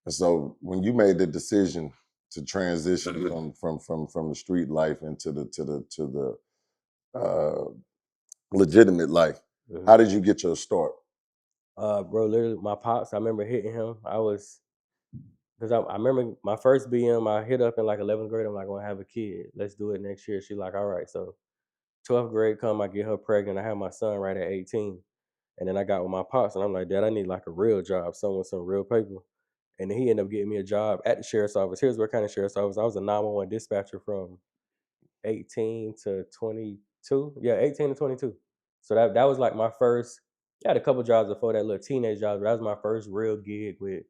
And so when you made the decision to transition from the street life into the legitimate life, how did you get your start? Bro, literally, my pops. I remember hitting him. Because I remember my first BM. I hit up in like 11th grade. I'm like, gonna have a kid. Let's do it next year. She like, all right. So 12th grade come, I get her pregnant. I have my son right at 18. And then I got with my pops, and I'm like, Dad, I need like a real job, someone with some real paper. And then he ended up getting me a job at the sheriff's office. Here's what kind of sheriff's office. I was a 911 dispatcher from 18 to 22. Yeah, 18 to 22. So that was like my first. I had a couple jobs before that, little teenage jobs, but that was my first real gig with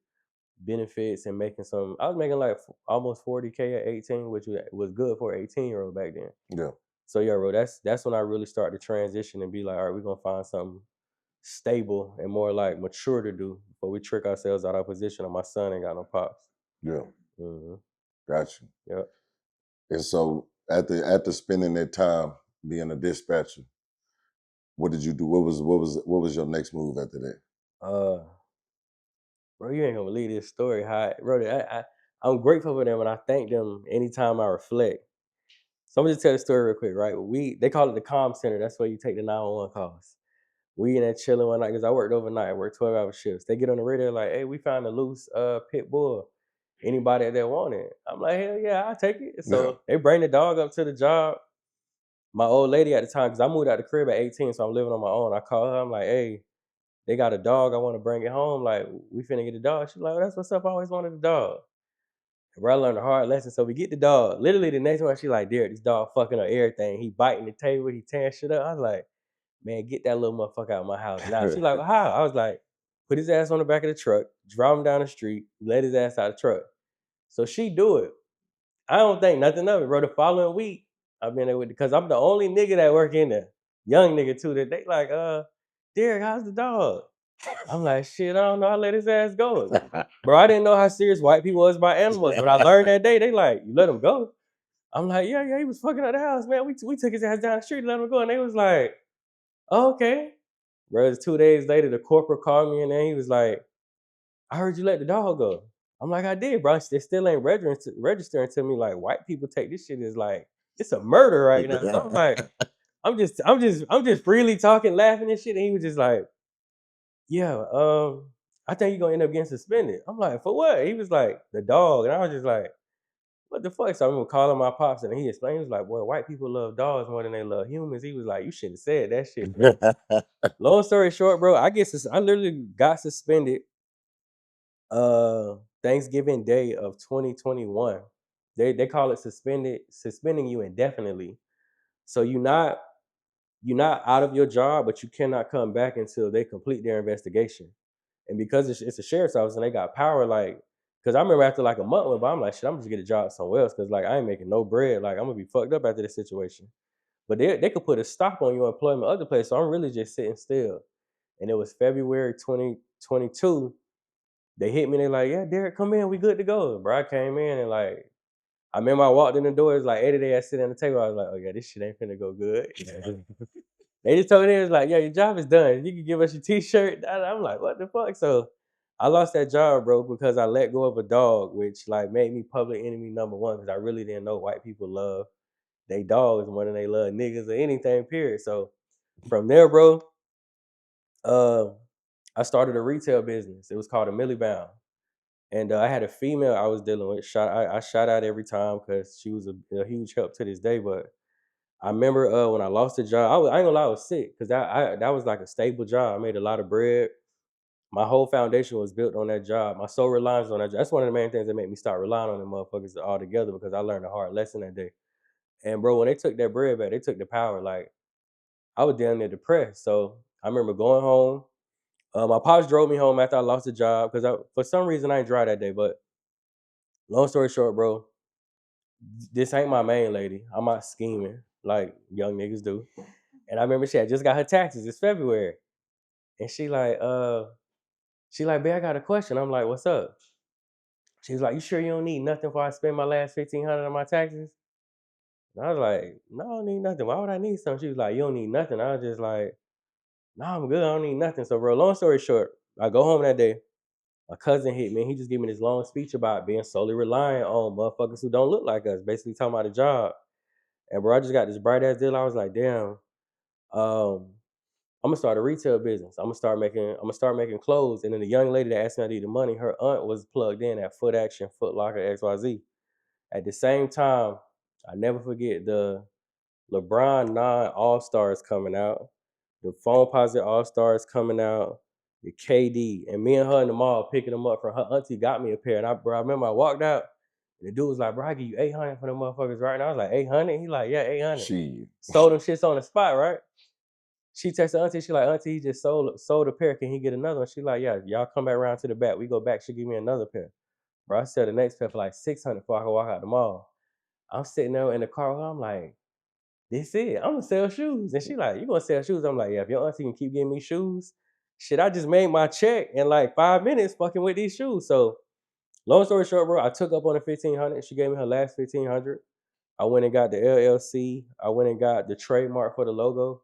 benefits and making some. I was making like almost 40K at 18, which was good for an 18-year-old back then. Yeah. So yeah, bro, that's when I really started to transition and be like, all right, we're gonna find something stable and more like mature to do before we trick ourselves out of our position. And my son ain't got no pops. Yeah. Mm-hmm. Got you. Yep. And so after spending that time being a dispatcher, what did you do? What was your next move after that? Uh, bro, you ain't gonna believe this story. Bro, I'm grateful for them and I thank them anytime I reflect. So I'm gonna just tell the story real quick, right? They call it the comm center. That's where you take the 911 calls. We in there chilling one night because I worked overnight. I worked 12-hour shifts. They get on the radio like, hey, we found a loose pit bull. Anybody that want it? I'm like, hell yeah, I'll take it. Yeah. So they bring the dog up to the job. My old lady at the time, because I moved out the crib at 18, so I'm living on my own. I call her, I'm like, hey, they got a dog. I want to bring it home. Like, we finna get a dog. She's like, oh, that's what's up. I always wanted a dog. Bro, I learned a hard lesson. So we get the dog. Literally the next one, she like, Derrick, this dog fucking up everything. He biting the table. He tearing shit up. I was like, man, get that little motherfucker out of my house now. She like, well, how? I was like, put his ass on the back of the truck, drive him down the street, let his ass out of the truck. So she do it. I don't think nothing of it, bro. The following week, I've been there with because I'm the only nigga that work in there. Young nigga too. That they like, Derrick, how's the dog? I'm like, shit, I don't know. I let his ass go. Bro, I didn't know how serious white people was about animals. But I learned that day, they like, you let him go. I'm like, yeah, he was fucking up the house, man. We took his ass down the street, let him go. And they was like, oh, okay. Bro, it's 2 days later, the corporal called me and then he was like, I heard you let the dog go. I'm like, I did, bro. They still ain't registering to me. Like, white people take this shit as like it's a murder right now. So I'm like, I'm just freely talking, laughing and shit. And he was just like, yeah, I think you're gonna end up getting suspended. I'm like, for what? He was like, the dog, and I was just like, what the fuck? So I remember calling my pops and he explained, he was like, boy, white people love dogs more than they love humans. He was like, you should have said that shit, bro. Long story short, bro, I literally got suspended Thanksgiving Day of 2021. They call it suspending you indefinitely. So you're not out of your job, but you cannot come back until they complete their investigation. And because it's a sheriff's office and they got power, like, because I remember after like a month went by, I'm like, shit, I'm just get a job somewhere else because like I ain't making no bread. Like I'm gonna be fucked up after this situation. But they could put a stop on your employment other place. So I'm really just sitting still. And it was February 2022. They hit me. They're like, yeah, Derrick, come in. We good to go. Bro, I came in and like, I remember I walked in the door. It's like 8 day. I sit at the table. I was like, oh yeah, this shit ain't finna go good. They just told me, it was like, yeah, your job is done. You can give us your t-shirt. I'm like, what the fuck? So I lost that job, bro, because I let go of a dog, which like made me public enemy number one because I really didn't know white people love they dogs more than they love niggas or anything, period. So from there, bro, uh, I started a retail business. It was called a Millie Bound. And I had a female I was dealing with. I shot out every time because she was a huge help to this day. But I remember when I lost the job, I ain't gonna lie, I was sick because that was like a stable job. I made a lot of bread. My whole foundation was built on that job. My sole reliance on that job. That's one of the main things that made me start relying on them motherfuckers altogether because I learned a hard lesson that day. And bro, when they took that bread back, they took the power. Like I was damn near depressed. So I remember going home. My pops drove me home after I lost the job because for some reason I ain't dry that day. But long story short, bro, this ain't my main lady. I'm out scheming like young niggas do. And I remember she had just got her taxes. It's February. And she like, babe, I got a question. I'm like, what's up? She's like, you sure you don't need nothing before I spend my last 1,500 on my taxes? And I was like, no, I don't need nothing. Why would I need something? She was like, you don't need nothing. I was just like, no, I'm good. I don't need nothing. So, bro, long story short, I go home that day. My cousin hit me, and he just gave me this long speech about being solely reliant on motherfuckers who don't look like us, basically talking about a job. And bro, I just got this bright ass deal. I was like, damn, um, I'm gonna start a retail business. I'm gonna start making clothes. And then the young lady that asked me I needed money, her aunt was plugged in at Foot Action, Foot Locker, XYZ. At the same time, I never forget the LeBron 9 All Stars coming out, the Phone Posit All Stars coming out, the KD, and me and her in the mall picking them up from her auntie got me a pair. And I remember I walked out, and the dude was like, "Bro, I give you 800 for them motherfuckers right now." I was like, 800? He like, "Yeah, 800." She Sold them shits on the spot, right? She texted auntie, she like, "Auntie, he just sold a pair. Can he get another one?" She like, "Yeah, y'all come back around to the back. We go back. She give me another pair." Bro, I sell the next pair for like 600 before I can walk out the mall. I'm sitting there in the car. I'm like, this it. I'm gonna sell shoes. And she like, "You gonna sell shoes?" I'm like, "Yeah, if your auntie can keep giving me shoes, shit, I just made my check in like 5 minutes fucking with these shoes." So long story short, bro, I took up on the 1,500. She gave me her last 1,500. I went and got the LLC. I went and got the trademark for the logo.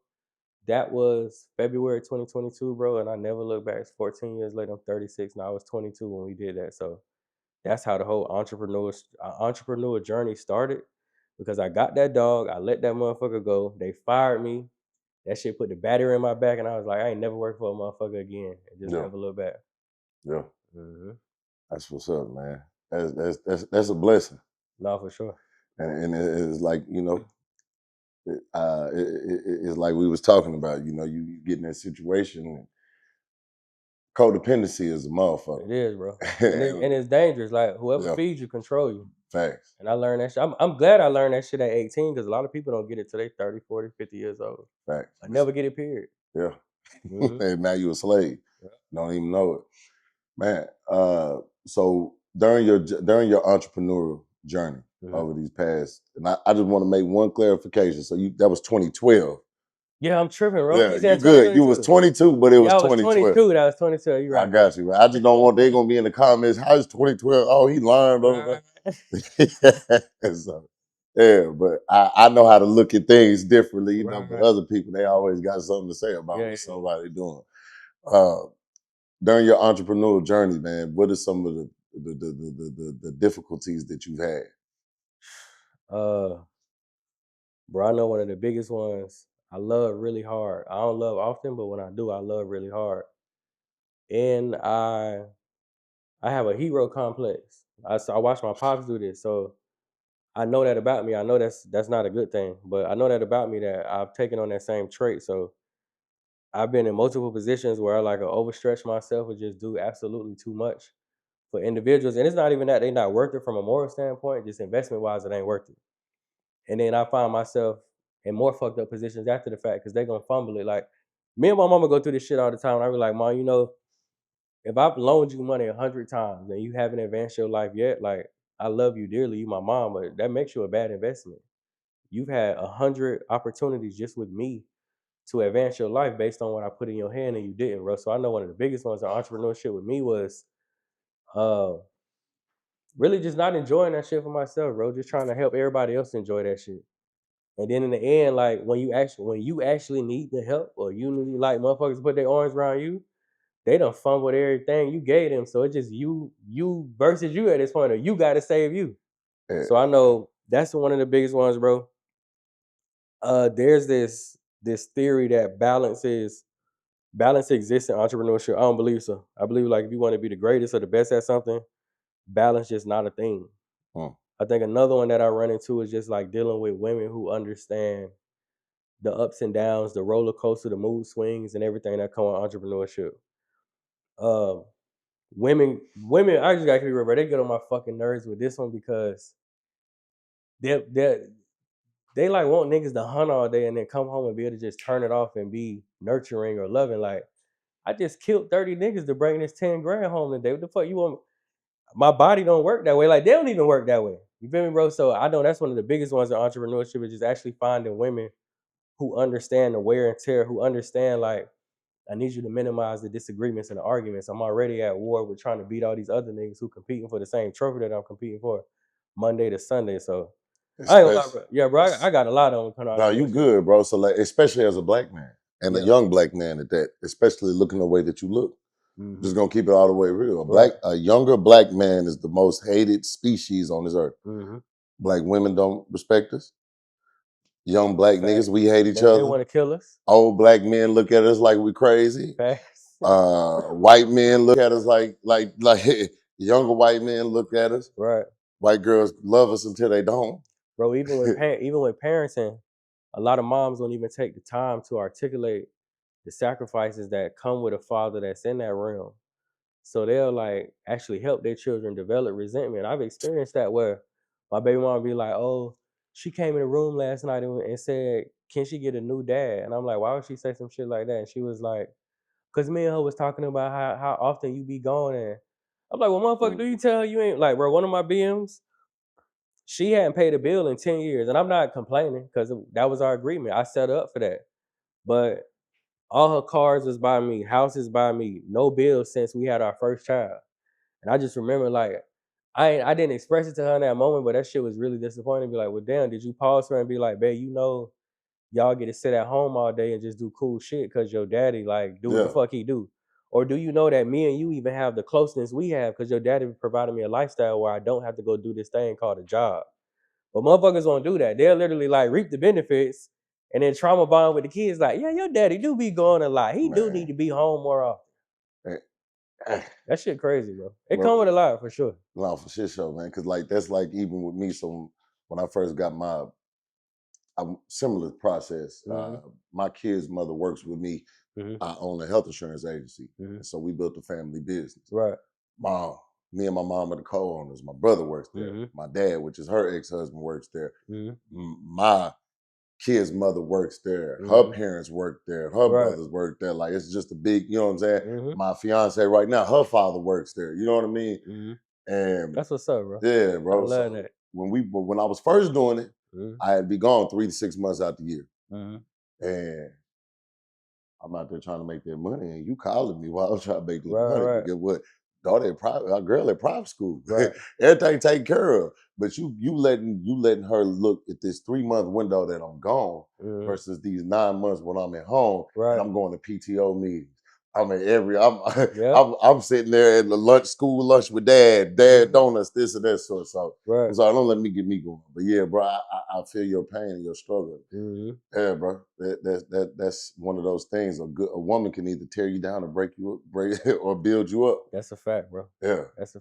That was February 2022, bro. And I never looked back. It's 14 years later. I'm 36 now. I was 22 when we did that. So that's how the whole entrepreneur journey started. Because I got that dog, I let that motherfucker go. They fired me. That shit put the battery in my back, and I was like, I ain't never worked for a motherfucker again. And just yeah, never look back. yeah. Mm-hmm. That's what's up, man. That's a blessing. No, for sure. And it's like, it's like we was talking about. You get in that situation. And codependency is a motherfucker. It is, bro. And it's dangerous. Like whoever Yeah. feeds you, control you. Facts. And I learned that shit. I'm glad I learned that shit at 18 because a lot of people don't get it till they 30, 40, 50 years old. Facts. I never get it, period. Yeah. Mm-hmm. And now you a slave. Yeah. Don't even know it. Man, so during your entrepreneurial journey over these past, and I just want to make one clarification. So that was 2012. Yeah, I'm tripping, bro. Yeah, you good. You was 22, but it was 2012. 22. That was 22. You right. I got you. I just don't want they're gonna be in the comments. How's 2012? Oh, he learned. So, yeah, but I know how to look at things differently, but other people they always got something to say about what somebody doing. During your entrepreneurial journey, man, what are some of the difficulties that you've had? Bro, I know one of the biggest ones. I love really hard. I don't love often, but when I do, I love really hard. And I have a hero complex. I watch my pops do this, so I know that about me. I know that's not a good thing, but I know that about me that I've taken on that same trait. So I've been in multiple positions where I like overstretch myself or just do absolutely too much for individuals. And it's not even that they're not worth it from a moral standpoint, just investment wise, it ain't worth it. And then I find myself in more fucked up positions after the fact because they're gonna fumble it. Like me and my mama go through this shit all the time. And I be like, "Mom, if I've loaned you money 100 times and you haven't advanced your life yet, like I love you dearly, you my mom, but that makes you a bad investment. You've had 100 opportunities just with me to advance your life based on what I put in your hand and you didn't, bro." So I know one of the biggest ones in entrepreneurship with me was uh really just not enjoying that shit for myself, bro. Just trying to help everybody else enjoy that shit. And then in the end, like when you actually need the help or you need like motherfuckers to put their arms around you, they done fumbled everything you gave them. So it's just you versus you at this point, or you gotta save you. Yeah. So I know that's one of the biggest ones, bro. There's this theory that balance exists in entrepreneurship. I don't believe so. I believe like if you want to be the greatest or the best at something, balance just not a thing. I think another one that I run into is just like dealing with women who understand the ups and downs, the roller coaster, the mood swings, and everything that come with entrepreneurship. Women, I just gotta be real, bro. They get on my fucking nerves with this one because they like want niggas to hunt all day and then come home and be able to just turn it off and be nurturing or loving. Like, I just killed 30 niggas to bring this 10 grand home today. What the fuck you want? My body don't work that way. Like, they don't even work that way. You feel me, bro? So I know that's one of the biggest ones in entrepreneurship is just actually finding women who understand the wear and tear, who understand like, I need you to minimize the disagreements and the arguments. I'm already at war with trying to beat all these other niggas who competing for the same trophy that I'm competing for Monday to Sunday. So I ain't gonna lie, bro. Yeah, bro, I got a lot of them. No, you good, bro. So like, especially as a black man and a young black man at that, especially looking the way that you look. Just gonna keep it all the way real. A younger black man is the most hated species on this earth. Black women don't respect us. Young black niggas, we hate each other. They want to kill us. Old black men look at us like we crazy. White men look at us like younger white men look at us. Right. White girls love us until they don't. Bro, even with parenting, a lot of moms don't even take the time to articulate the sacrifices that come with a father that's in that realm. So they'll like actually help their children develop resentment. I've experienced that where my baby mom be like, "Oh, she came in the room last night and said, can she get a new dad?" And I'm like, "Why would she say some shit like that?" And she was like, "Cause me and her was talking about how often you be gone." And I'm like, "Well, motherfucker, do you tell her you ain't like, bro?" One of my BMs, she hadn't paid a bill in 10 years. And I'm not complaining because that was our agreement. I set up for that. But all her cars was by me, houses by me, no bills since we had our first child. And I just remember like, I didn't express it to her in that moment, but that shit was really disappointing. Be like, well, damn, did you pause her and be like, babe, y'all get to sit at home all day and just do cool shit because your daddy like do what the fuck he do? Or do you know that me and you even have the closeness we have because your daddy provided me a lifestyle where I don't have to go do this thing called a job? But motherfuckers won't do that. They'll literally like reap the benefits and then trauma bond with the kids. Like, yeah, your daddy do be going a lot. He do need to be home more often. That shit crazy, bro. It come with a lot for sure. No, for shit show, man. Cause like that's like even with me. So when I first got my similar process, my kid's mother works with me. I own a health insurance agency, and so we built a family business. Right. Me and my mom are the co-owners. My brother works there. My dad, which is her ex-husband, works there. My kid's mother works there. Her parents work there. Her brothers work there. Like it's just a big, you know what I'm saying? My fiance right now, her father works there. You know what I mean? And that's what's up, bro. Yeah, bro. I love that. When I was first doing it, I had to be gone 3 to 6 months out the year. And I'm out there trying to make that money, and you calling me while I'm trying to make this money. Right. Get what? Daughter at private, our girl at private school. Right. Everything taken care of. But you letting her look at this 3-month window that I'm gone versus these 9 months when I'm at home and I'm going to PTO meetings. I mean, I'm sitting there at the school lunch with dad donuts, this and that sort. So don't let me get me going. But yeah, bro, I feel your pain and your struggle. Yeah, bro, that's one of those things. A woman can either tear you down or break you up, or build you up. That's a fact, bro. Yeah, that's a